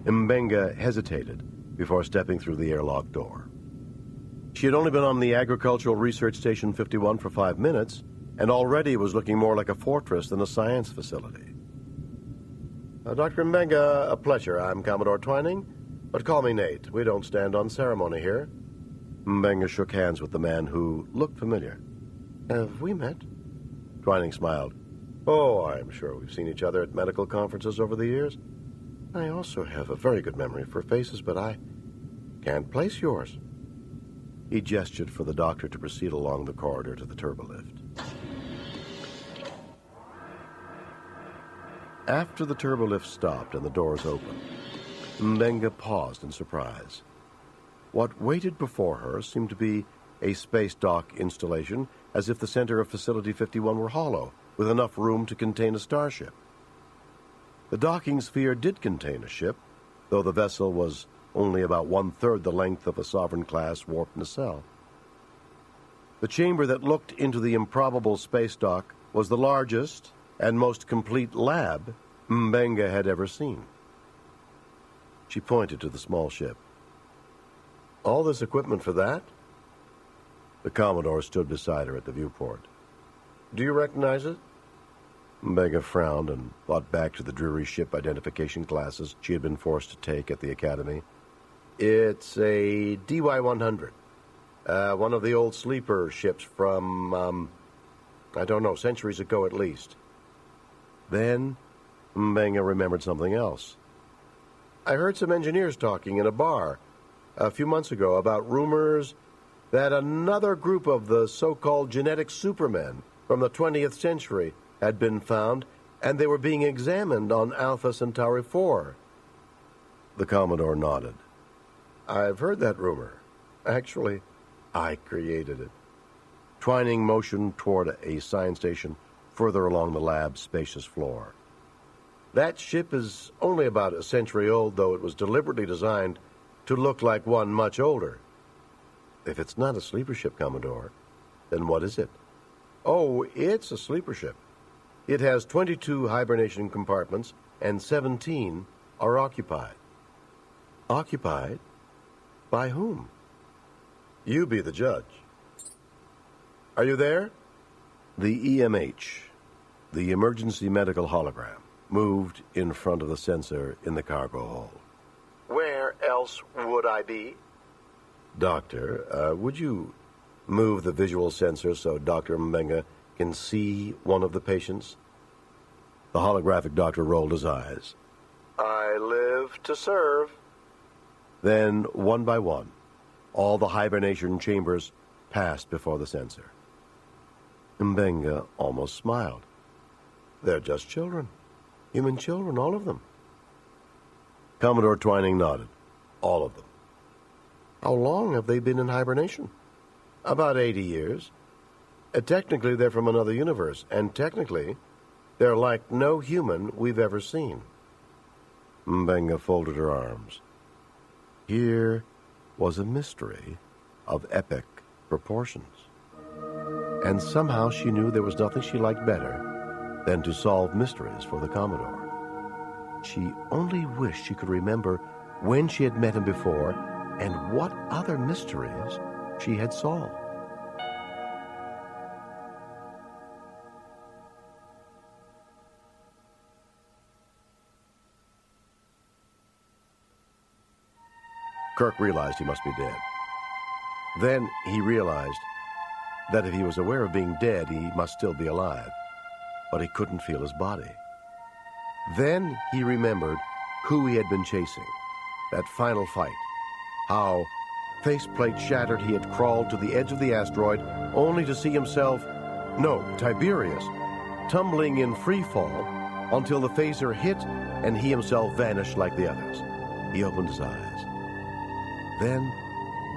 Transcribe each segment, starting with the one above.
Mbenga hesitated before stepping through the airlock door. She had only been on the Agricultural Research Station 51 for 5 minutes, and already was looking more like a fortress than a science facility. Dr. Mbenga, a pleasure. I'm Commodore Twining, but call me Nate. We don't stand on ceremony here. Mbenga shook hands with the man who looked familiar. Have we met? Twining smiled. Oh, I'm sure we've seen each other at medical conferences over the years. I also have a very good memory for faces, but I can't place yours. He gestured for the doctor to proceed along the corridor to the turbolift. After the turbolift stopped and the doors opened, Mbenga paused in surprise. What waited before her seemed to be a space dock installation, as if the center of Facility 51 were hollow, with enough room to contain a starship. The docking sphere did contain a ship, though the vessel was only about 1/3 the length of a Sovereign-class warp nacelle. The chamber that looked into the improbable space dock was the largest and most complete lab Mbenga had ever seen. She pointed to the small ship. All this equipment for that? The Commodore stood beside her at the viewport. Do you recognize it? Mbenga frowned and thought back to the dreary ship identification classes she had been forced to take at the academy. It's a DY-100. One of the old sleeper ships from, I don't know, centuries ago at least. Then Mbenga remembered something else. I heard some engineers talking in a bar a few months ago about rumors that another group of the so-called genetic supermen from the 20th century had been found, and they were being examined on Alpha Centauri 4. The Commodore nodded. I've heard that rumor. Actually, I created it. Twining motioned toward a science station further along the lab's spacious floor. That ship is only about a century old, though it was deliberately designed to look like one much older. If it's not a sleeper ship, Commodore, then what is it? Oh, it's a sleeper ship. It has 22 hibernation compartments, and 17 are occupied. Occupied? By whom? You be the judge. Are you there? The EMH, the Emergency Medical Hologram, moved in front of the sensor in the cargo hold. Where else would I be? Doctor, would you move the visual sensor so Dr. Mbenga can see one of the patients? The holographic doctor rolled his eyes. I live to serve. Then, one by one, all the hibernation chambers passed before the sensor. Mbenga almost smiled. They're just children. Human children, all of them. Commodore Twining nodded. All of them. How long have they been in hibernation? About 80 years. Technically, they're from another universe, and technically, they're like no human we've ever seen. Mbenga folded her arms. Here was a mystery of epic proportions. And somehow she knew there was nothing she liked better than to solve mysteries for the Commodore. She only wished she could remember when she had met him before and what other mysteries she had solved. Kirk realized he must be dead. Then he realized that if he was aware of being dead, he must still be alive, but he couldn't feel his body. Then he remembered who he had been chasing, that final fight, how, faceplate shattered, he had crawled to the edge of the asteroid only to see himself, no, Tiberius, tumbling in free fall until the phaser hit and he himself vanished like the others. He opened his eyes, then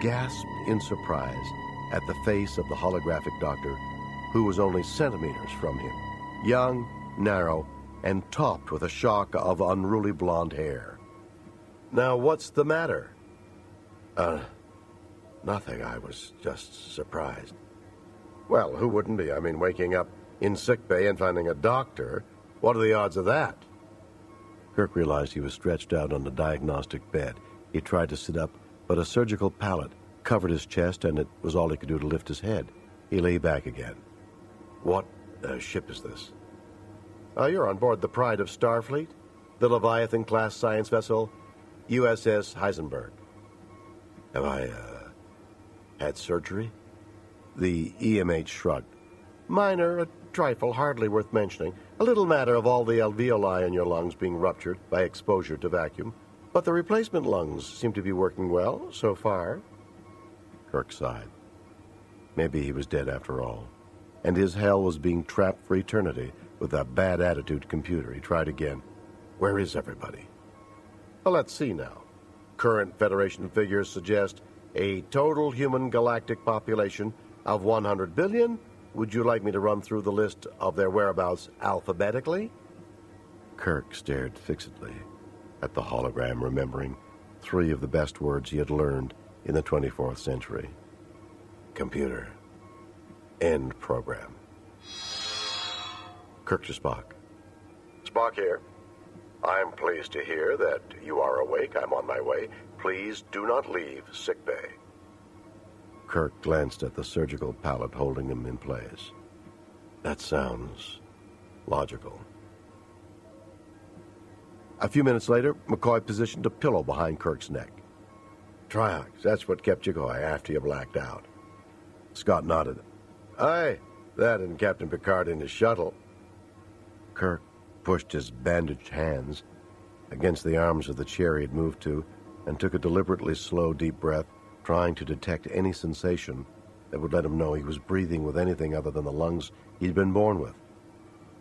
gasped in surprise at the face of the holographic doctor, who was only centimeters from him, young, narrow, and topped with a shock of unruly blonde hair. Now, what's the matter? Nothing. I was just surprised. Well, who wouldn't be? I mean, waking up in sickbay and finding a doctor. What are the odds of that? Kirk realized he was stretched out on the diagnostic bed. He tried to sit up, but a surgical pallet covered his chest, and it was all he could do to lift his head. He lay back again. What ship is this? You're on board the Pride of Starfleet, the Leviathan-class science vessel, USS Heisenberg. Have I, had surgery? The EMH shrugged. Minor, a trifle, hardly worth mentioning. A little matter of all the alveoli in your lungs being ruptured by exposure to vacuum. But the replacement lungs seem to be working well, so far. Kirk sighed. Maybe he was dead after all. And his hell was being trapped for eternity with that bad attitude computer. He tried again. Where is everybody? Well, let's see now. Current Federation figures suggest a total human galactic population of 100 billion. Would you like me to run through the list of their whereabouts alphabetically? Kirk stared fixedly at the hologram, remembering 3 of the best words he had learned in the 24th century. Computer. End program. Kirk to Spock. Spock here. I'm pleased to hear that you are awake. I'm on my way. Please do not leave sickbay. Kirk glanced at the surgical pallet holding him in place. That sounds logical. A few minutes later, McCoy positioned a pillow behind Kirk's neck. Triox, that's what kept you going after you blacked out. Scott nodded. Aye, that and Captain Picard in his shuttle. Kirk pushed his bandaged hands against the arms of the chair he had moved to and took a deliberately slow, deep breath, trying to detect any sensation that would let him know he was breathing with anything other than the lungs he'd been born with.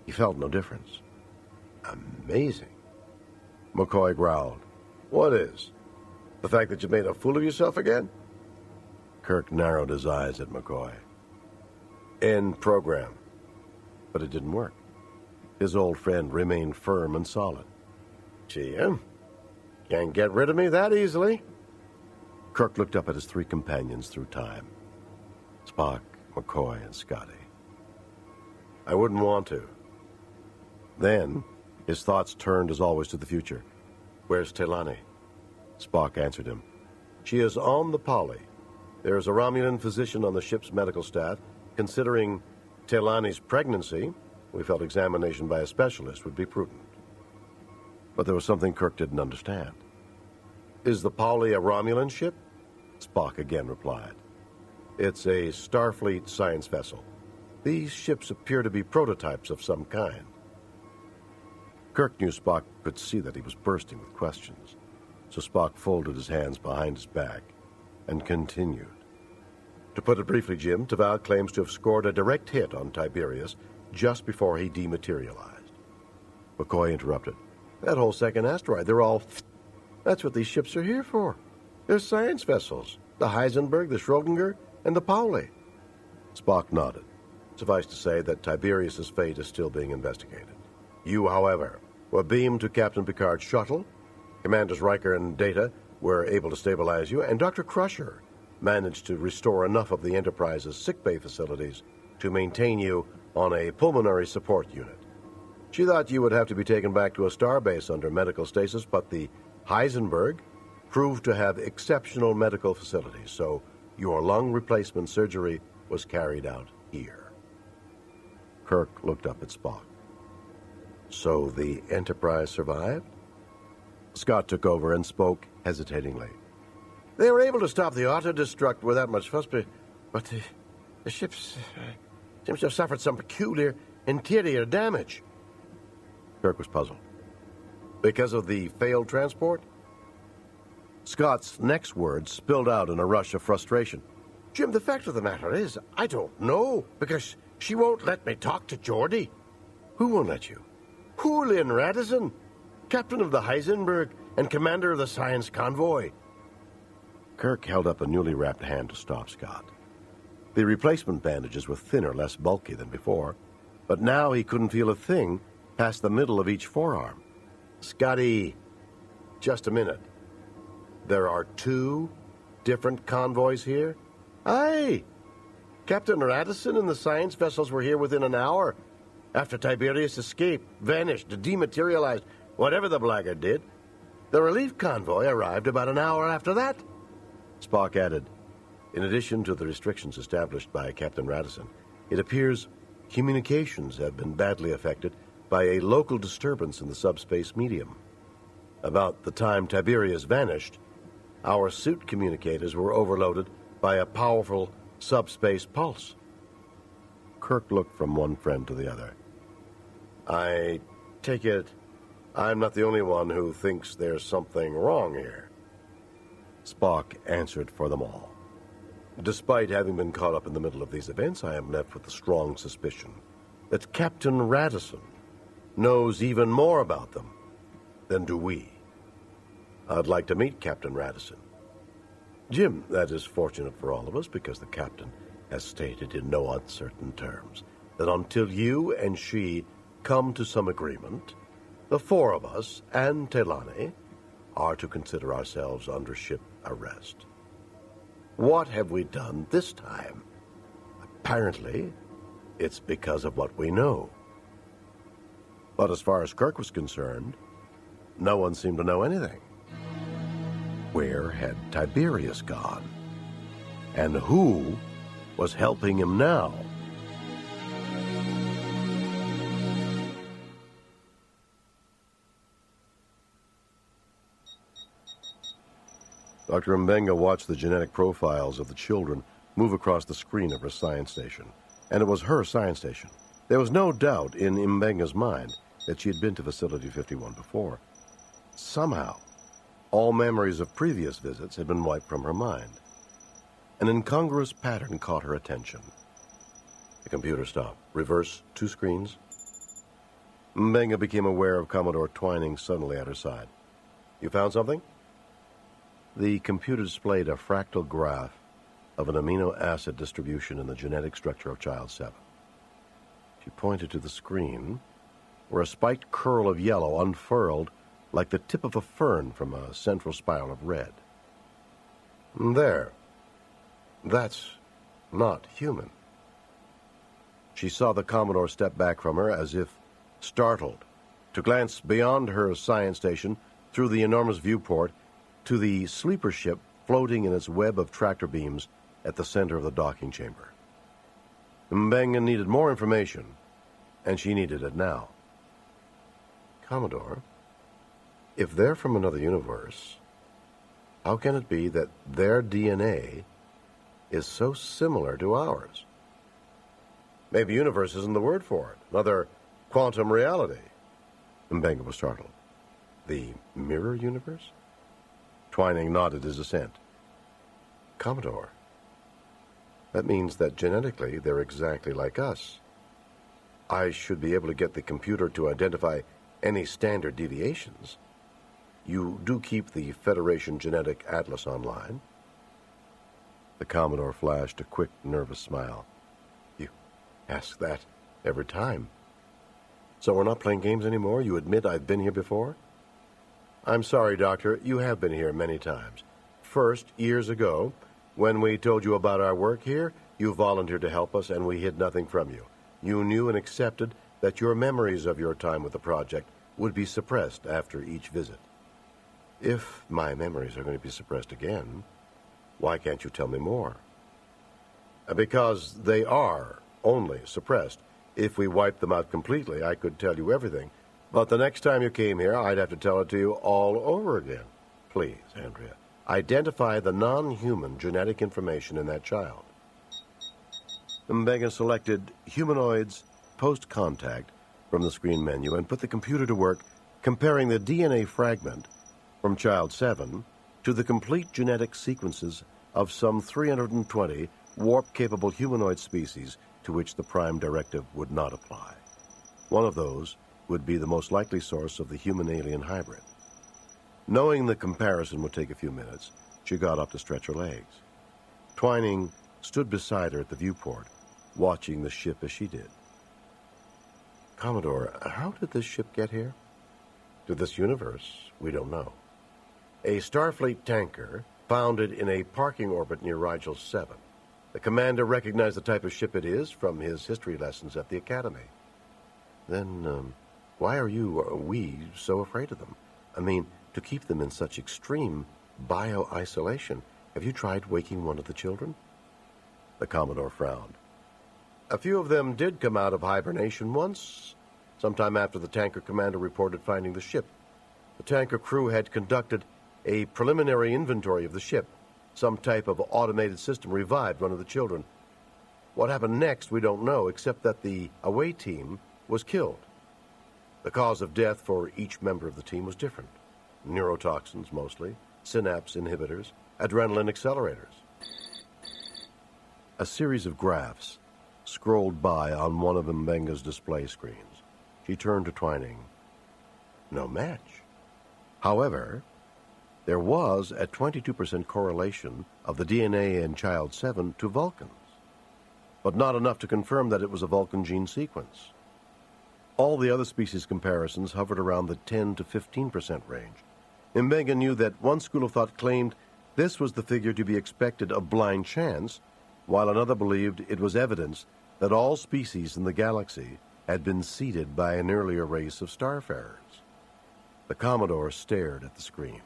He felt no difference. Amazing. McCoy growled. What is? The fact that you made a fool of yourself again? Kirk narrowed his eyes at McCoy. End program. But it didn't work. His old friend remained firm and solid. Gee, can't get rid of me that easily. Kirk looked up at his 3 companions through time. Spock, McCoy, and Scotty. I wouldn't want to. Then, his thoughts turned as always to the future. Where's Telani? Spock answered him. She is on the Polly. There is a Romulan physician on the ship's medical staff. Considering Telani's pregnancy, we felt examination by a specialist would be prudent. But there was something Kirk didn't understand. Is the Polly a Romulan ship? Spock again replied. It's a Starfleet science vessel. These ships appear to be prototypes of some kind. Kirk knew Spock could see that he was bursting with questions, so Spock folded his hands behind his back and continued. To put it briefly, Jim, Taval claims to have scored a direct hit on Tiberius just before he dematerialized. McCoy interrupted. That whole second asteroid, they're all... That's what these ships are here for. They're science vessels. The Heisenberg, the Schrodinger, and the Pauli. Spock nodded. Suffice to say that Tiberius's fate is still being investigated. You, however, were beamed to Captain Picard's shuttle. Commanders Riker and Data were able to stabilize you, and Dr. Crusher managed to restore enough of the Enterprise's sickbay facilities to maintain you on a pulmonary support unit. She thought you would have to be taken back to a starbase under medical stasis, but the Heisenberg proved to have exceptional medical facilities, so your lung replacement surgery was carried out here. Kirk looked up at Spock. So the Enterprise survived? Scott took over and spoke hesitatingly. They were able to stop the auto-destruct without much fuss, but the ships seems to have suffered some peculiar interior damage. Kirk was puzzled. Because of the failed transport? Scott's next words spilled out in a rush of frustration. Jim, the fact of the matter is, I don't know, because she won't let me talk to Geordi. Who won't let you? Julian Radisson, captain of the Heisenberg and commander of the science convoy. Kirk held up a newly wrapped hand to stop Scott. The replacement bandages were thinner, less bulky than before, but now he couldn't feel a thing past the middle of each forearm. Scotty, just a minute. There are 2 different convoys here? Aye. Captain Radisson and the science vessels were here within an hour. After Tiberius escaped, vanished, dematerialized, Whatever the blackguard did, the relief convoy arrived about an hour after that. Spock added, in addition to the restrictions established by Captain Radisson, it appears communications have been badly affected by a local disturbance in the subspace medium. About the time Tiberius vanished, our suit communicators were overloaded by a powerful subspace pulse. Kirk looked from one friend to the other. I take it I'm not the only one who thinks there's something wrong here. Spock answered for them all. Despite having been caught up in the middle of these events, I am left with a strong suspicion that Captain Radisson knows even more about them than do we. I'd like to meet Captain Radisson. Jim, that is fortunate for all of us because the captain has stated in no uncertain terms that until you and she come to some agreement, the four of us and Telani are to consider ourselves under ship arrest. What have we done this time? Apparently, it's because of what we know. But as far as Kirk was concerned, no one seemed to know anything. Where had Tiberius gone? And who was helping him now? Dr. Mbenga watched the genetic profiles of the children move across the screen of her science station. And it was her science station. There was no doubt in Mbenga's mind that she had been to Facility 51 before. Somehow, all memories of previous visits had been wiped from her mind. An incongruous pattern caught her attention. The computer stopped. Reverse 2 screens. Mbenga became aware of Commodore Twining suddenly at her side. You found something? The computer displayed a fractal graph of an amino acid distribution in the genetic structure of Child 7. She pointed to the screen, where a spiked curl of yellow unfurled like the tip of a fern from a central spiral of red. There. That's not human. She saw the Commodore step back from her as if startled, to glance beyond her science station through the enormous viewport to the sleeper ship floating in its web of tractor beams at the center of the docking chamber. Mbenga needed more information, and she needed it now. Commodore, if they're from another universe, how can it be that their DNA is so similar to ours? Maybe universe isn't the word for it. Another quantum reality. Mbenga was startled. The mirror universe? Twining nodded his assent. Commodore, that means that genetically they're exactly like us. I should be able to get the computer to identify any standard deviations. You do keep the Federation Genetic Atlas online? The Commodore flashed a quick, nervous smile. You ask that every time. So we're not playing games anymore? You admit I've been here before? I'm sorry, Doctor. You have been here many times. First, years ago, when we told you about our work here, you volunteered to help us and we hid nothing from you. You knew and accepted that your memories of your time with the project would be suppressed after each visit. If my memories are going to be suppressed again, why can't you tell me more? Because they are only suppressed. If we wiped them out completely, I could tell you everything. But the next time you came here, I'd have to tell it to you all over again. Please, Andrea, identify the non-human genetic information in that child. Mbenga selected Humanoids Post-Contact from the screen menu and put the computer to work comparing the DNA fragment from Child 7 to the complete genetic sequences of some 320 warp-capable humanoid species to which the Prime Directive would not apply. One of those would be the most likely source of the human-alien hybrid. Knowing the comparison would take a few minutes, she got up to stretch her legs. Twining stood beside her at the viewport, watching the ship as she did. Commodore, how did this ship get here? To this universe, we don't know. A Starfleet tanker founded in a parking orbit near Rigel 7. The commander recognized the type of ship it is from his history lessons at the Academy. Then, Why are you, or we, so afraid of them? I mean, to keep them in such extreme bio-isolation. Have you tried waking one of the children?" The Commodore frowned. "A few of them did come out of hibernation once, sometime after the tanker commander reported finding the ship. The tanker crew had conducted a preliminary inventory of the ship. Some type of automated system revived one of the children. What happened next, we don't know, except that the away team was killed. The cause of death for each member of the team was different. Neurotoxins, mostly, synapse inhibitors, adrenaline accelerators." A series of graphs scrolled by on one of Mbenga's display screens. She turned to Twining. No match. However, there was a 22% correlation of the DNA in Child 7 to Vulcans, but not enough to confirm that it was a Vulcan gene sequence. All the other species comparisons hovered around the 10 to 15% range. Mbenga knew that one school of thought claimed this was the figure to be expected of blind chance, while another believed it was evidence that all species in the galaxy had been seeded by an earlier race of starfarers. The Commodore stared at the screen.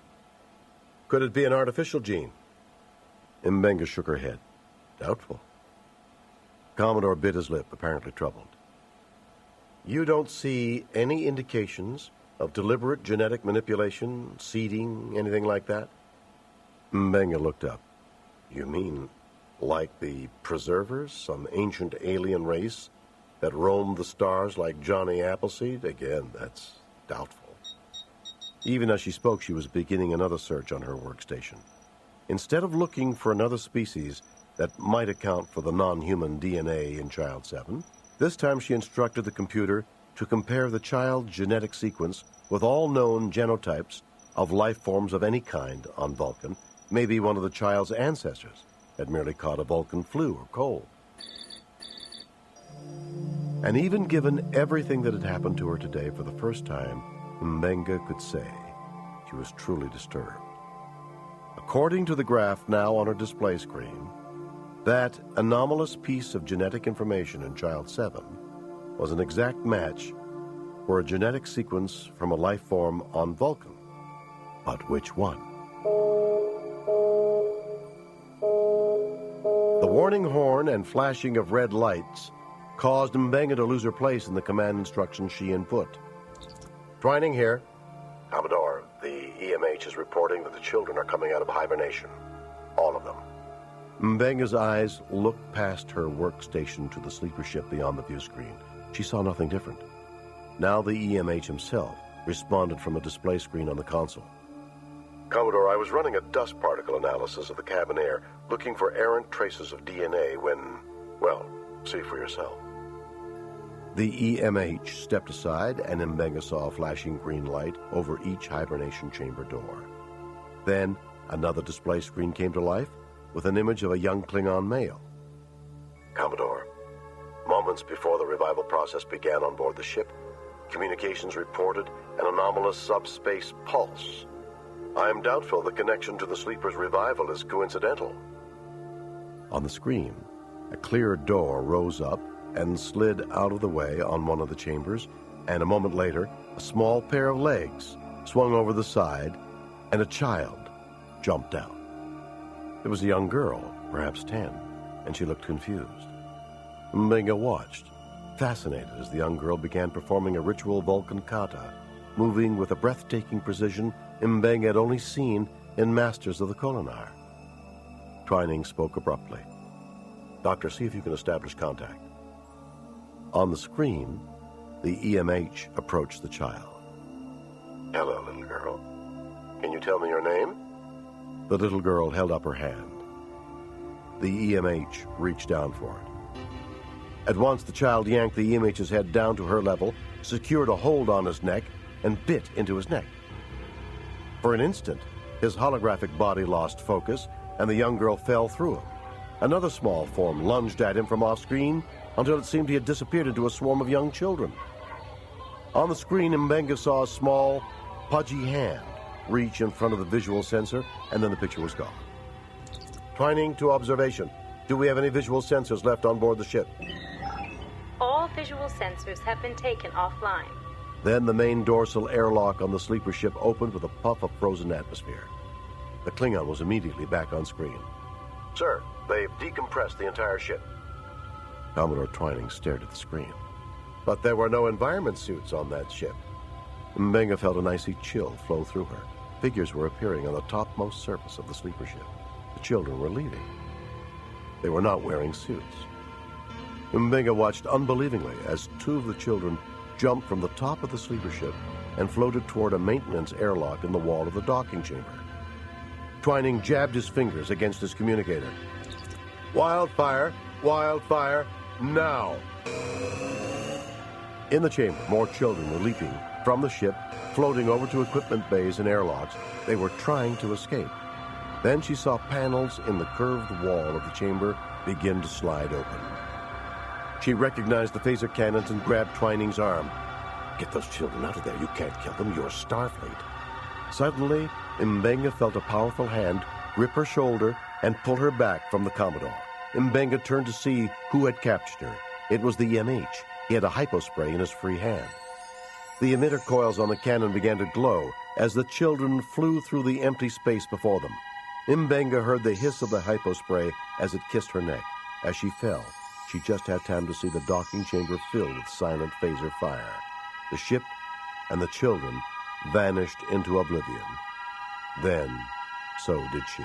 "Could it be an artificial gene?" Mbenga shook her head. "Doubtful." Commodore bit his lip, apparently troubled. "You don't see any indications of deliberate genetic manipulation, seeding, anything like that?" Mbenga looked up. "You mean like the Preservers, some ancient alien race that roamed the stars like Johnny Appleseed? Again, that's doubtful." Even as she spoke, she was beginning another search on her workstation. Instead of looking for another species that might account for the non-human DNA in Child 7, this time she instructed the computer to compare the child's genetic sequence with all known genotypes of life forms of any kind on Vulcan. Maybe one of the child's ancestors had merely caught a Vulcan flu or cold. And even given everything that had happened to her today, for the first time, Mbenga could say she was truly disturbed. According to the graph now on her display screen, that anomalous piece of genetic information in Child 7 was an exact match for a genetic sequence from a life form on Vulcan. But which one? The warning horn and flashing of red lights caused Mbenga to lose her place in the command instructions she input. "Twining here." "Commodore, the EMH is reporting that the children are coming out of hibernation. All of them." Mbenga's eyes looked past her workstation to the sleeper ship beyond the view screen. She saw nothing different. Now the EMH himself responded from a display screen on the console. "Commodore, I was running a dust particle analysis of the cabin air, looking for errant traces of DNA when, well, see for yourself." The EMH stepped aside, and Mbenga saw a flashing green light over each hibernation chamber door. Then another display screen came to life with an image of a young Klingon male. "Commodore, moments before the revival process began on board the ship, communications reported an anomalous subspace pulse. I am doubtful the connection to the sleeper's revival is coincidental." On the screen, a clear door rose up and slid out of the way on one of the chambers, and a moment later, a small pair of legs swung over the side, and a child jumped out. It was a young girl, perhaps 10, and she looked confused. Mbenga watched, fascinated, as the young girl began performing a ritual Vulcan kata, moving with a breathtaking precision Mbenga had only seen in Masters of the Kolinar. Twining spoke abruptly. "Doctor, see if you can establish contact." On the screen, the EMH approached the child. "Hello, little girl. Can you tell me your name?" The little girl held up her hand. The EMH reached down for it. At once, the child yanked the EMH's head down to her level, secured a hold on his neck, and bit into his neck. For an instant, his holographic body lost focus, and the young girl fell through him. Another small form lunged at him from off-screen until it seemed he had disappeared into a swarm of young children. On the screen, Mbenga saw a small, pudgy hand reach in front of the visual sensor, and then the picture was gone. "Twining to observation. Do we have any visual sensors left on board the ship?" All visual sensors have been taken offline. Then the main dorsal airlock on the sleeper ship opened with a puff of frozen atmosphere. The Klingon was immediately back on screen. "Sir, they've decompressed the entire ship." Commodore Twining stared at the screen. But there were no environment suits on that ship. Mbenga felt an icy chill flow through her. Figures were appearing on the topmost surface of the sleeper ship. The children were leaving. They were not wearing suits. Mbenga watched unbelievingly as two of the children jumped from the top of the sleeper ship and floated toward a maintenance airlock in the wall of the docking chamber. Twining jabbed his fingers against his communicator. "Wildfire! Wildfire! Now!" In the chamber, more children were leaping from the ship, floating over to equipment bays and airlocks. They were trying to escape. Then she saw panels in the curved wall of the chamber begin to slide open. She recognized the phaser cannons and grabbed Twining's arm. "Get those children out of there. You can't kill them. You're Starfleet." Suddenly, Mbenga felt a powerful hand grip her shoulder and pull her back from the Commodore. Mbenga turned to see who had captured her. It was the EMH. He had a hypospray in his free hand. The emitter coils on the cannon began to glow as the children flew through the empty space before them. Mbenga heard the hiss of the hypospray as it kissed her neck. As she fell, she just had time to see the docking chamber filled with silent phaser fire. The ship and the children vanished into oblivion. Then, so did she.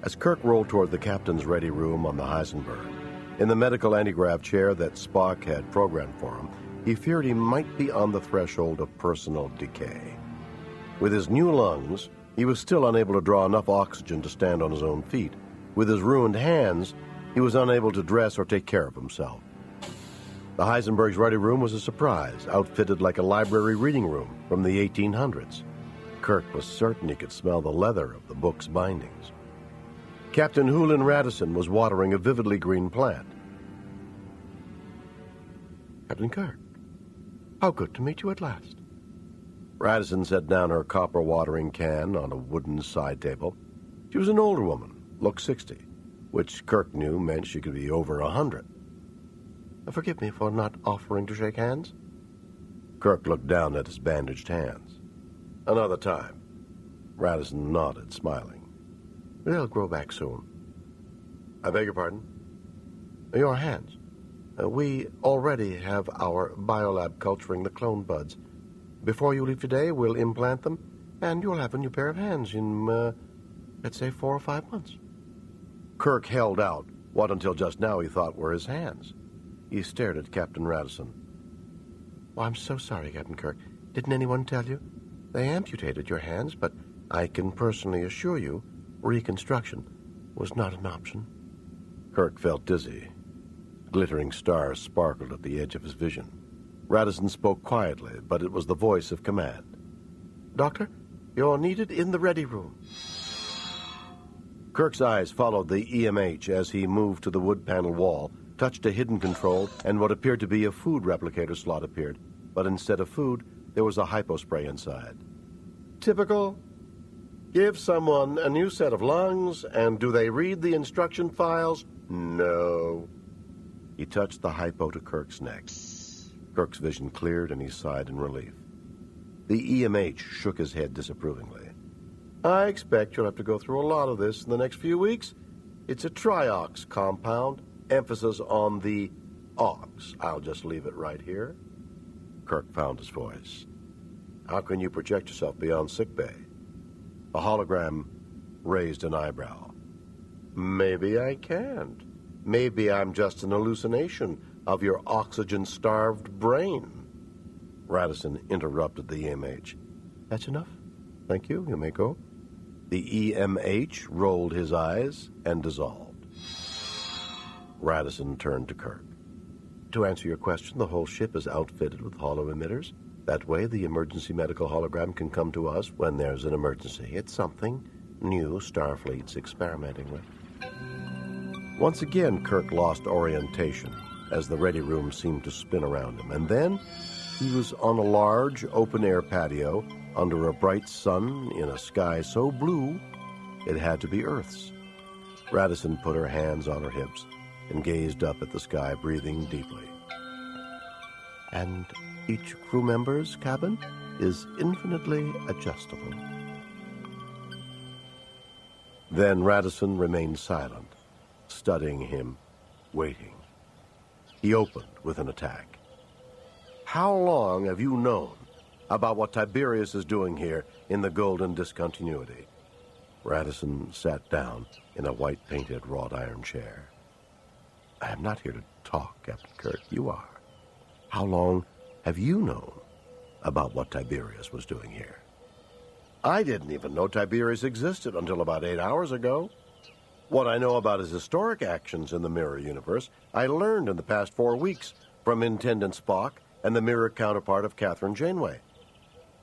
As Kirk rolled toward the captain's ready room on the Heisenberg, in the medical anti-grav chair that Spock had programmed for him, he feared he might be on the threshold of personal decay. With his new lungs, he was still unable to draw enough oxygen to stand on his own feet. With his ruined hands, he was unable to dress or take care of himself. The Heisenberg's ready room was a surprise, outfitted like a library reading room from the 1800s. Kirk was certain he could smell the leather of the book's bindings. Captain Hulin Radisson was watering a vividly green plant. "Captain Kirk, how good to meet you at last." Radisson set down her copper watering can on a wooden side table. She was an older woman, looked 60, which Kirk knew meant she could be over 100. "Forgive me for not offering to shake hands." Kirk looked down at his bandaged hands. "Another time." Radisson nodded, smiling. "They'll grow back soon." "I beg your pardon?" "Your hands. We already have our biolab culturing the clone buds. Before you leave today, we'll implant them, and you'll have a new pair of hands in, let's say, 4 or 5 months. Kirk held out what until just now he thought were his hands. He stared at Captain Radisson. "Oh, I'm so sorry, Captain Kirk. Didn't anyone tell you? They amputated your hands, but I can personally assure you reconstruction was not an option." Kirk felt dizzy. Glittering stars sparkled at the edge of his vision. Radisson spoke quietly, but it was the voice of command. "Doctor, you're needed in the ready room." Kirk's eyes followed the EMH as he moved to the wood panel wall, touched a hidden control, and what appeared to be a food replicator slot appeared. But instead of food, there was a hypospray inside. "Typical. Give someone a new set of lungs, and do they read the instruction files? No." He touched the hypo to Kirk's neck. Kirk's vision cleared, and he sighed in relief. The EMH shook his head disapprovingly. "I expect you'll have to go through a lot of this in the next few weeks. It's a triox compound, emphasis on the ox. I'll just leave it right here." Kirk found his voice. "How can you project yourself beyond sickbay?" The hologram raised an eyebrow. "Maybe I can't. Maybe I'm just an hallucination of your oxygen-starved brain." Radisson interrupted the EMH. "That's enough. Thank you. You may go." The EMH rolled his eyes and dissolved. Radisson turned to Kirk. "To answer your question, the whole ship is outfitted with holo emitters. That way, the emergency medical hologram can come to us when there's an emergency. It's something new Starfleet's experimenting with." Once again, Kirk lost orientation as the ready room seemed to spin around him. And then he was on a large open-air patio under a bright sun in a sky so blue it had to be Earth's. Radisson put her hands on her hips and gazed up at the sky, breathing deeply. And each crew member's cabin is infinitely adjustable. Then Radisson remained silent, studying him, waiting. He opened with an attack. How long have you known about what Tiberius is doing here in the Golden Discontinuity? Radisson sat down in a white-painted wrought iron chair. I am not here to talk, Captain Kirk. You are. How long have you known about what Tiberius was doing here? I didn't even know Tiberius existed until about 8 hours ago. What I know about his historic actions in the Mirror Universe, I learned in the past 4 weeks from Intendant Spock and the mirror counterpart of Catherine Janeway.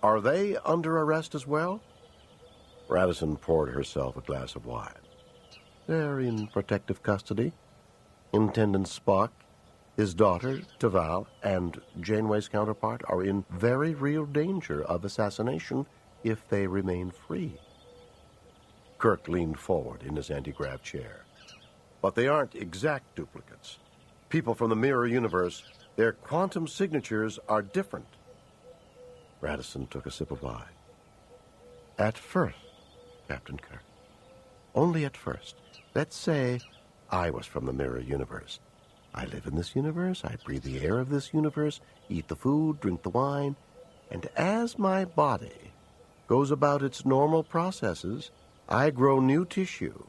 Are they under arrest as well? Radisson poured herself a glass of wine. They're in protective custody. Intendant Spock, his daughter, Taval, and Janeway's counterpart are in very real danger of assassination if they remain free. Kirk leaned forward in his anti-grav chair. But they aren't exact duplicates. People from the Mirror Universe, their quantum signatures are different. Radisson took a sip of wine. At first, Captain Kirk, only at first. Let's say I was from the Mirror Universe. I live in this universe, I breathe the air of this universe, eat the food, drink the wine, and as my body goes about its normal processes, I grow new tissue,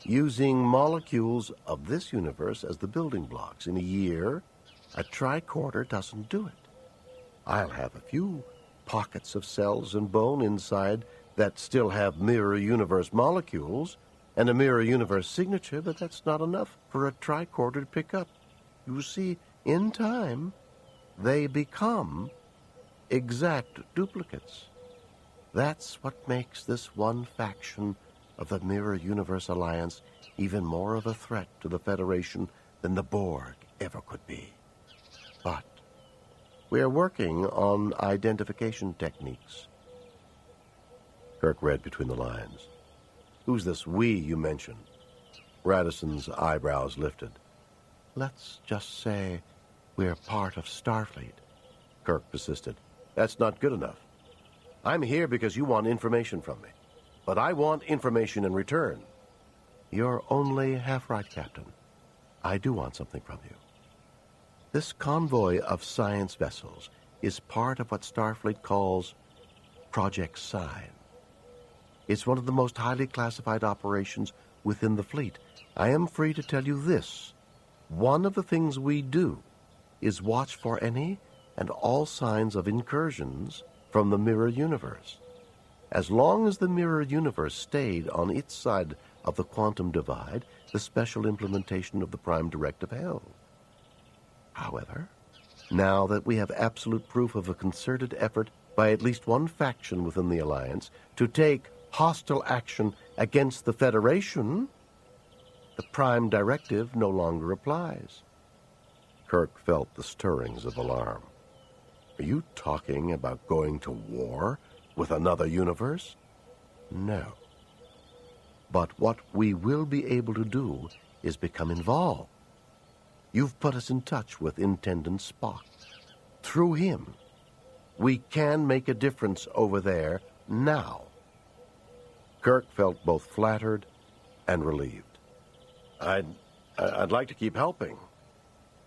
using molecules of this universe as the building blocks. In a year, a tricorder doesn't do it. I'll have a few pockets of cells and bone inside that still have Mirror Universe molecules and a Mirror Universe signature, but that's not enough for a tricorder to pick up. You see, in time, they become exact duplicates. That's what makes this one faction of the Mirror Universe Alliance even more of a threat to the Federation than the Borg ever could be. But we're working on identification techniques. Kirk read between the lines. Who's this we you mentioned? Radisson's eyebrows lifted. Let's just say we're part of Starfleet. Kirk persisted. That's not good enough. I'm here because you want information from me. But I want information in return. You're only half right, Captain. I do want something from you. This convoy of science vessels is part of what Starfleet calls Project Sign. It's one of the most highly classified operations within the fleet. I am free to tell you this. One of the things we do is watch for any and all signs of incursions from the Mirror Universe. As long as the Mirror Universe stayed on its side of the quantum divide, the special implementation of the Prime Directive held. However, now that we have absolute proof of a concerted effort by at least one faction within the Alliance to take hostile action against the Federation, the Prime Directive no longer applies. Kirk felt the stirrings of alarm. Are you talking about going to war with another universe? No. But what we will be able to do is become involved. You've put us in touch with Intendant Spock. Through him, we can make a difference over there now. Kirk felt both flattered and relieved. I'd like to keep helping.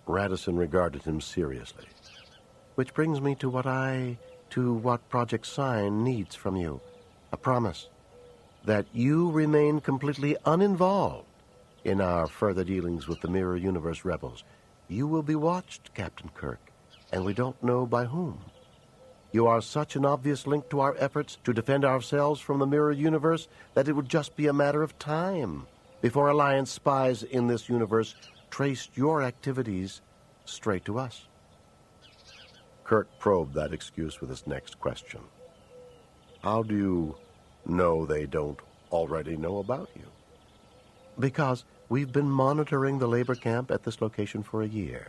Radisson regarded him seriously. Which brings me to what Project Sign needs from you. A promise that you remain completely uninvolved in our further dealings with the Mirror Universe rebels. You will be watched, Captain Kirk, and we don't know by whom. You are such an obvious link to our efforts to defend ourselves from the Mirror Universe that it would just be a matter of time before Alliance spies in this universe traced your activities straight to us. Kirk probed that excuse with his next question. How do you know they don't already know about you? Because We've been monitoring the labor camp at this location for a year,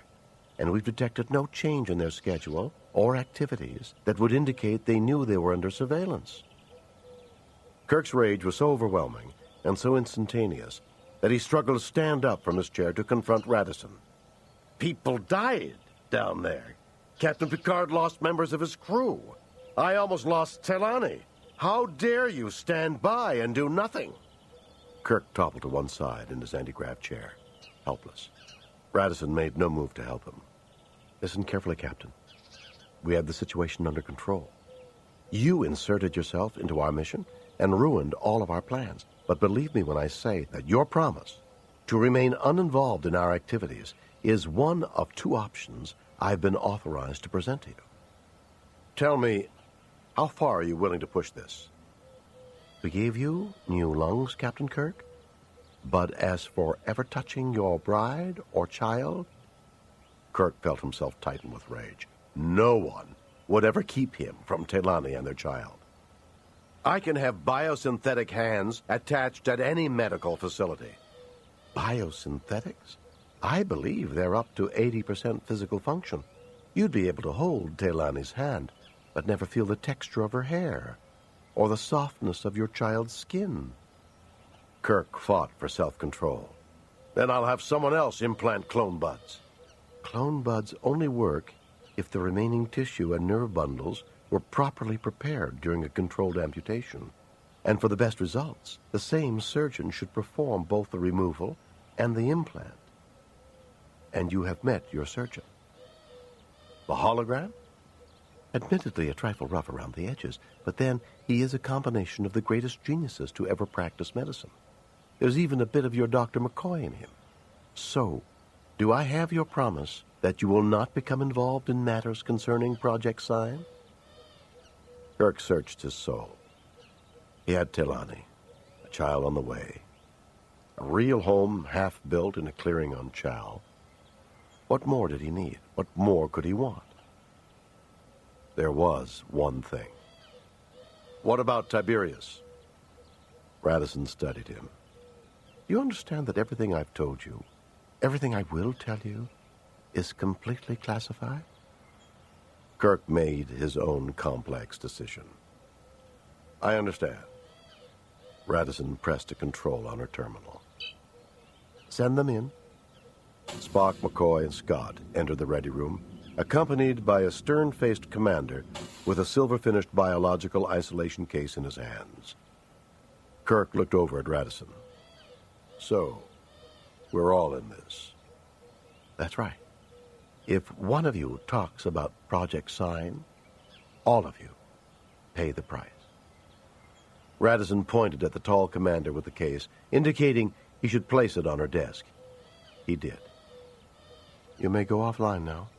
and we've detected no change in their schedule or activities that would indicate they knew they were under surveillance. Kirk's rage was so overwhelming and so instantaneous that he struggled to stand up from his chair to confront Radisson. People died down there. Captain Picard lost members of his crew. I almost lost Telani. How dare you stand by and do nothing? Kirk toppled to one side in his anti-grav chair, helpless. Radisson made no move to help him. Listen carefully, Captain. We have the situation under control. You inserted yourself into our mission and ruined all of our plans. But believe me when I say that your promise to remain uninvolved in our activities is one of two options I've been authorized to present to you. Tell me, how far are you willing to push this? We gave you new lungs, Captain Kirk. But as for ever touching your bride or child... Kirk felt himself tighten with rage. No one would ever keep him from Telani and their child. I can have biosynthetic hands attached at any medical facility. Biosynthetics? I believe they're up to 80% physical function. You'd be able to hold Telani's hand, but never feel the texture of her hair or the softness of your child's skin. Kirk fought for self-control. Then I'll have someone else implant clone buds. Clone buds only work if the remaining tissue and nerve bundles were properly prepared during a controlled amputation. And for the best results, the same surgeon should perform both the removal and the implant. And you have met your surgeon. The hologram? Admittedly a trifle rough around the edges, but then he is a combination of the greatest geniuses to ever practice medicine. There's even a bit of your Dr. McCoy in him. So, do I have your promise that you will not become involved in matters concerning Project Sign? Kirk searched his soul. He had Telani, a child on the way, a real home half-built in a clearing on Chal. What more did he need? What more could he want? There was one thing. What about Tiberius? Radisson studied him. Do you understand that everything I've told you, everything I will tell you, is completely classified? Kirk made his own complex decision. I understand. Radisson pressed a control on her terminal. Send them in. Spock, McCoy, and Scott entered the ready room, accompanied by a stern-faced commander with a silver-finished biological isolation case in his hands. Kirk looked over at Radisson. So, we're all in this. That's right. If one of you talks about Project Sign, all of you pay the price. Radisson pointed at the tall commander with the case, indicating he should place it on her desk. He did. You may go offline now.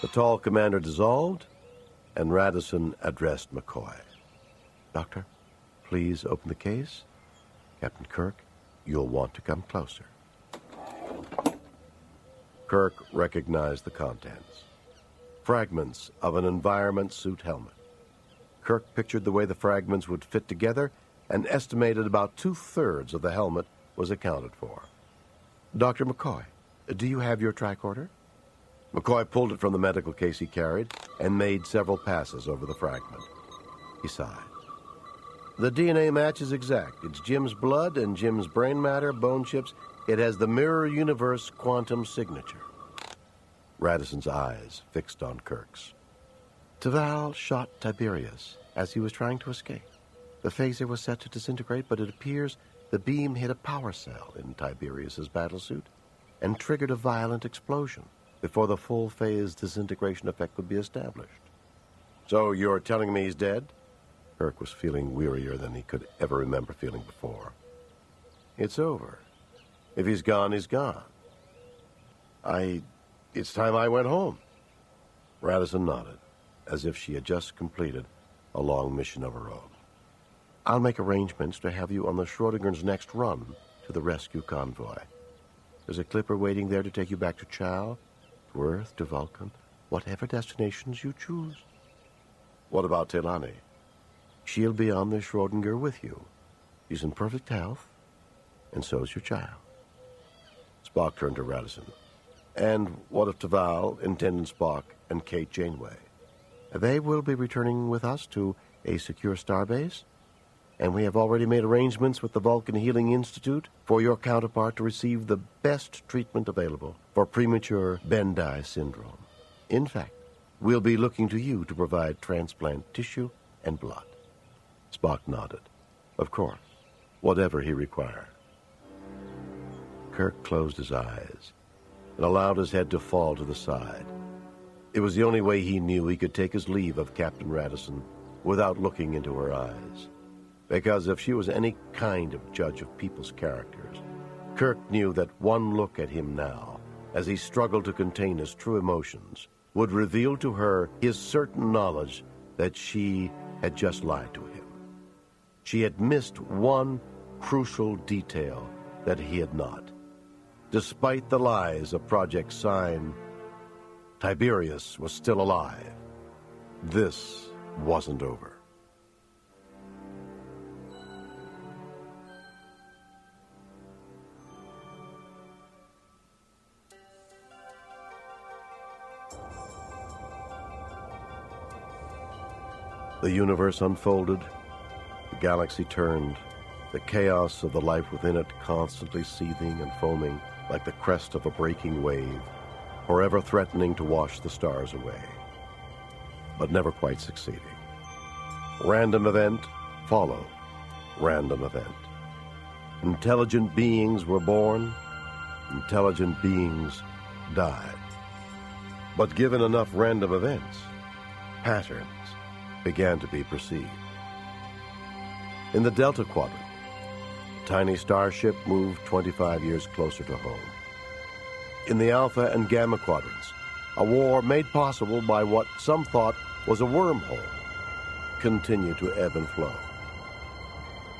The tall commander dissolved, and Radisson addressed McCoy. Doctor, please open the case. Captain Kirk, you'll want to come closer. Kirk recognized the contents. Fragments of an environment suit helmet. Kirk pictured the way the fragments would fit together and estimated about 2/3 of the helmet was accounted for. Dr. McCoy, do you have your tricorder? McCoy pulled it from the medical case he carried and made several passes over the fragment. He sighed. The DNA match is exact. It's Jim's blood and Jim's brain matter, bone chips. It has the mirror universe quantum signature. Radisson's eyes fixed on Kirk's. Taval shot Tiberius as he was trying to escape. The phaser was set to disintegrate, but it appears the beam hit a power cell in Tiberius's battlesuit and triggered a violent explosion before the full-phase disintegration effect could be established. So you're telling me he's dead? Kirk was feeling wearier than he could ever remember feeling before. It's over. If he's gone, he's gone. It's time I went home. Radisson nodded, as if she had just completed a long mission of her own. I'll make arrangements to have you on the Schrodinger's next run to the rescue convoy. There's a clipper waiting there to take you back to Chal, to Earth, to Vulcan, whatever destinations you choose. What about Telani? She'll be on the Schrodinger with you. She's in perfect health, and so's your child. Spock turned to Radisson. And what of Taval, Intendant Spock, and Kate Janeway? They will be returning with us to a secure starbase, and we have already made arrangements with the Vulcan Healing Institute for your counterpart to receive the best treatment available for premature Bendii syndrome. In fact, we'll be looking to you to provide transplant tissue and blood. Spock nodded. Of course, whatever he required. Kirk closed his eyes and allowed his head to fall to the side. It was the only way he knew he could take his leave of Captain Radisson without looking into her eyes. Because if she was any kind of judge of people's characters, Kirk knew that one look at him now, as he struggled to contain his true emotions, would reveal to her his certain knowledge that she had just lied to him. She had missed one crucial detail that he had not. Despite the lies of Project Sign, Tiberius was still alive. This wasn't over. The universe unfolded, the galaxy turned, the chaos of the life within it constantly seething and foaming like the crest of a breaking wave, forever threatening to wash the stars away, but never quite succeeding. Random event followed random event. Intelligent beings were born, intelligent beings died. But given enough random events, patterns began to be perceived. In the Delta Quadrant, a tiny starship moved 25 years closer to home. In the Alpha and Gamma Quadrants, a war made possible by what some thought was a wormhole continued to ebb and flow.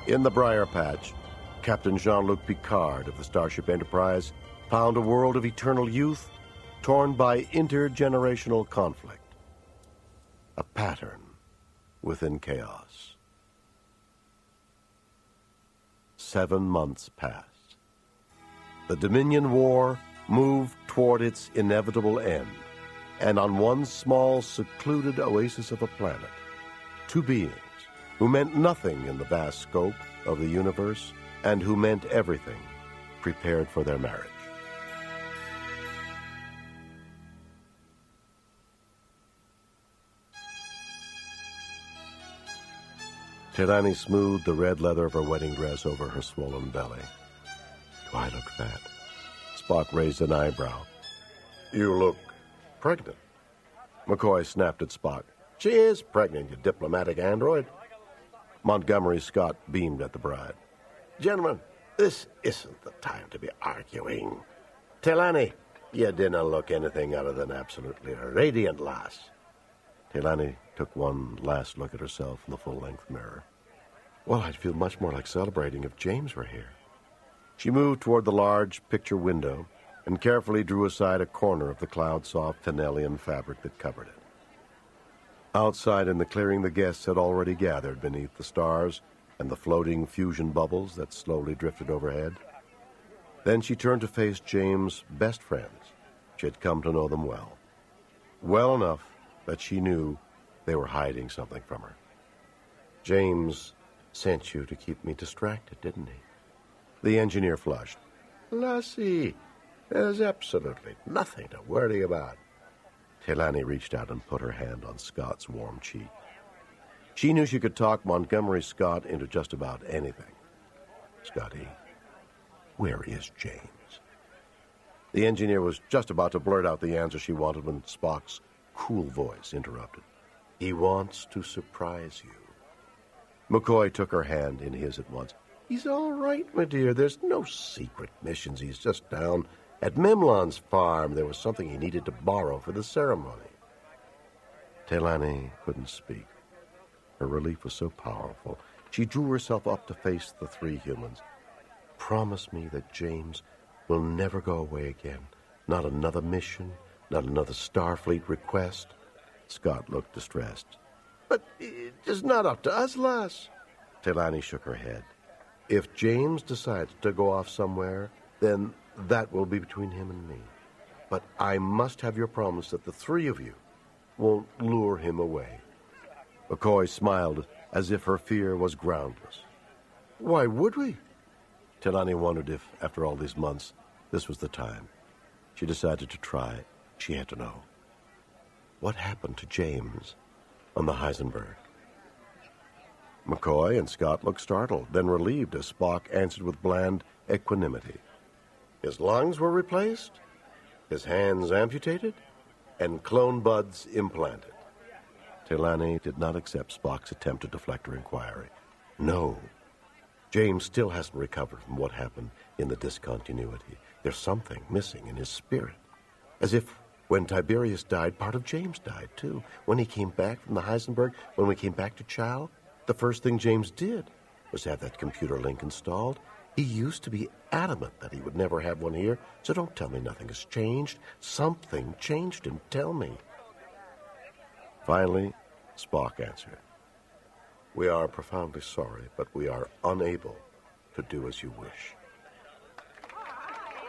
In the Briar Patch, Captain Jean-Luc Picard of the Starship Enterprise found a world of eternal youth torn by intergenerational conflict. A pattern within chaos. 7 months passed. The Dominion War moved toward its inevitable end, and on one small, secluded oasis of a planet, two beings who meant nothing in the vast scope of the universe and who meant everything prepared for their marriage. Telani smoothed the red leather of her wedding dress over her swollen belly. Do I look fat? Spock raised an eyebrow. You look pregnant. McCoy snapped at Spock. She is pregnant, you diplomatic android. Montgomery Scott beamed at the bride. Gentlemen, this isn't the time to be arguing. Telani, you didn't look anything other than absolutely radiant, lass. Telani took one last look at herself in the full-length mirror. Well, I'd feel much more like celebrating if James were here. She moved toward the large picture window and carefully drew aside a corner of the cloud-soft Fenellian fabric that covered it. Outside in the clearing, the guests had already gathered beneath the stars and the floating fusion bubbles that slowly drifted overhead. Then she turned to face James' best friends. She had come to know them well. Well enough that she knew they were hiding something from her. James sent you to keep me distracted, didn't he? The engineer flushed. Lassie, there's absolutely nothing to worry about. Telani reached out and put her hand on Scott's warm cheek. She knew she could talk Montgomery Scott into just about anything. Scotty, where is James? The engineer was just about to blurt out the answer she wanted when Spock's cool voice interrupted. He wants to surprise you. McCoy took her hand in his at once. He's all right, my dear. There's no secret missions. He's just down at Memlon's farm. There was something he needed to borrow for the ceremony. Telani couldn't speak. Her relief was so powerful. She drew herself up to face the three humans. Promise me that James will never go away again. Not another mission, not another Starfleet request. Scott looked distressed. But it's not up to us, lass. Telani shook her head. If James decides to go off somewhere, then that will be between him and me. But I must have your promise that the three of you won't lure him away. McCoy smiled as if her fear was groundless. Why would we? Telani wondered if, after all these months, this was the time. She decided to try. She had to know. What happened to James on the Heisenberg? McCoy and Scott looked startled, then relieved as Spock answered with bland equanimity. His lungs were replaced, his hands amputated, and clone buds implanted. Telani did not accept Spock's attempt to deflect her inquiry. No. James still hasn't recovered from what happened in the discontinuity. There's something missing in his spirit. As if when Tiberius died, part of James died, too. When he came back from the Heisenberg, when we came back to Chow, the first thing James did was have that computer link installed. He used to be adamant that he would never have one here, so don't tell me nothing has changed. Something changed him. Tell me. Finally, Spock answered. We are profoundly sorry, but we are unable to do as you wish.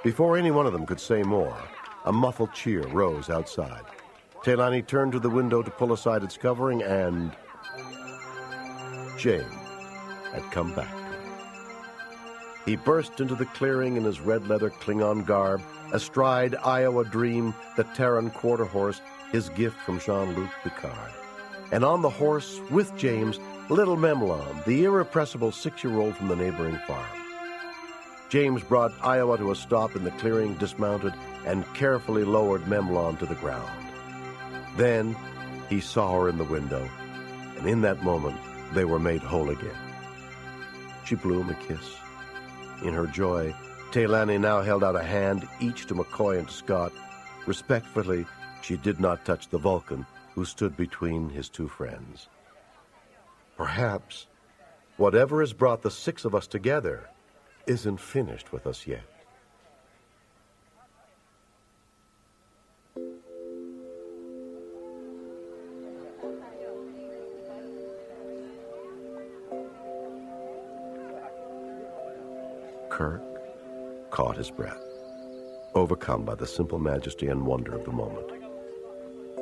Before any one of them could say more, a muffled cheer rose outside. Telani turned to the window to pull aside its covering, and James had come back to him. He burst into the clearing in his red leather Klingon garb, astride Iowa Dream, the Terran quarter horse, his gift from Jean-Luc Picard. And on the horse, with James, little Memlon, the irrepressible 6-year-old from the neighboring farm. James brought Iowa to a stop in the clearing, dismounted, and carefully lowered Memlon to the ground. Then he saw her in the window, and in that moment they were made whole again. She blew him a kiss. In her joy, Telani now held out a hand, each to McCoy and to Scott. Respectfully, she did not touch the Vulcan, who stood between his two friends. Perhaps whatever has brought the six of us together isn't finished with us yet. Kirk caught his breath, overcome by the simple majesty and wonder of the moment.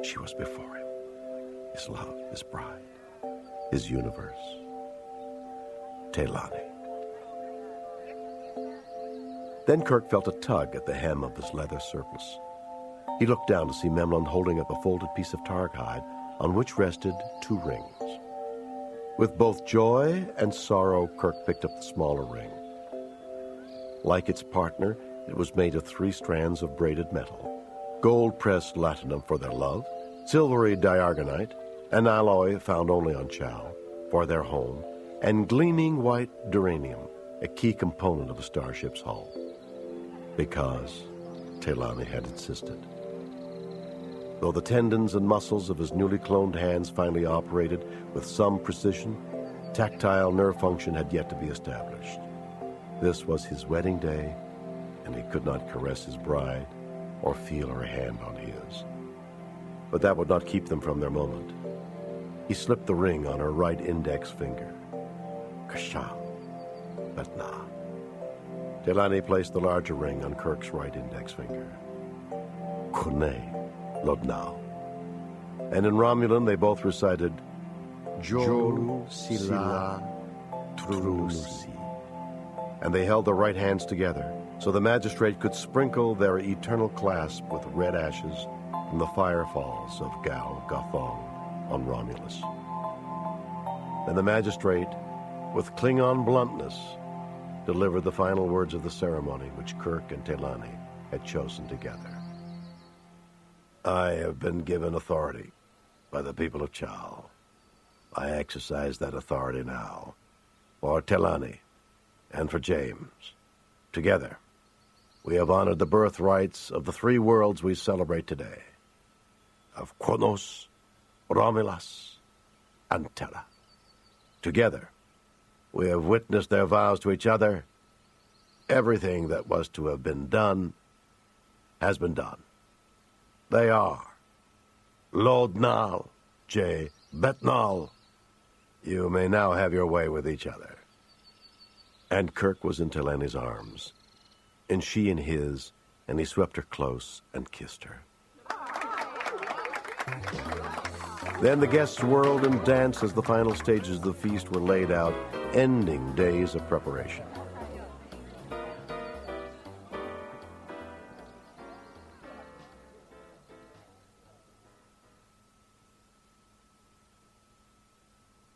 She was before him, his love, his bride, his universe. Telani. Then Kirk felt a tug at the hem of his leather surplice. He looked down to see Memlon holding up a folded piece of targ hide on which rested 2 rings. With both joy and sorrow, Kirk picked up the smaller ring. Like its partner, it was made of 3 strands of braided metal, gold-pressed latinum for their love, silvery diargonite, an alloy found only on Chow, for their home, and gleaming white duranium, a key component of a starship's hull. Because Telani had insisted. Though the tendons and muscles of his newly cloned hands finally operated with some precision, tactile nerve function had yet to be established. This was his wedding day, and he could not caress his bride or feel her hand on his. But that would not keep them from their moment. He slipped the ring on her right index finger. Kasham, but nah. Telani placed the larger ring on Kirk's right index finger. Kune, Lodnau. And in Romulan, they both recited Jolu Sila Trunusi. And they held their right hands together, so the magistrate could sprinkle their eternal clasp with red ashes from the firefalls of Gal Gothong on Romulus. Then the magistrate, with Klingon bluntness, delivered the final words of the ceremony which Kirk and Telani had chosen together. I have been given authority by the people of Chow. I exercise that authority now for Telani and for James. Together, we have honored the birthrights of the 3 worlds we celebrate today, of Kronos, Romulus, and Terra. Together, we have witnessed their vows to each other. Everything that was to have been done has been done. They are Lodnal, J. Betnal. You may now have your way with each other. And Kirk was in Telani's arms, and she in his, and he swept her close and kissed her. Then the guests whirled and danced as the final stages of the feast were laid out, ending days of preparation.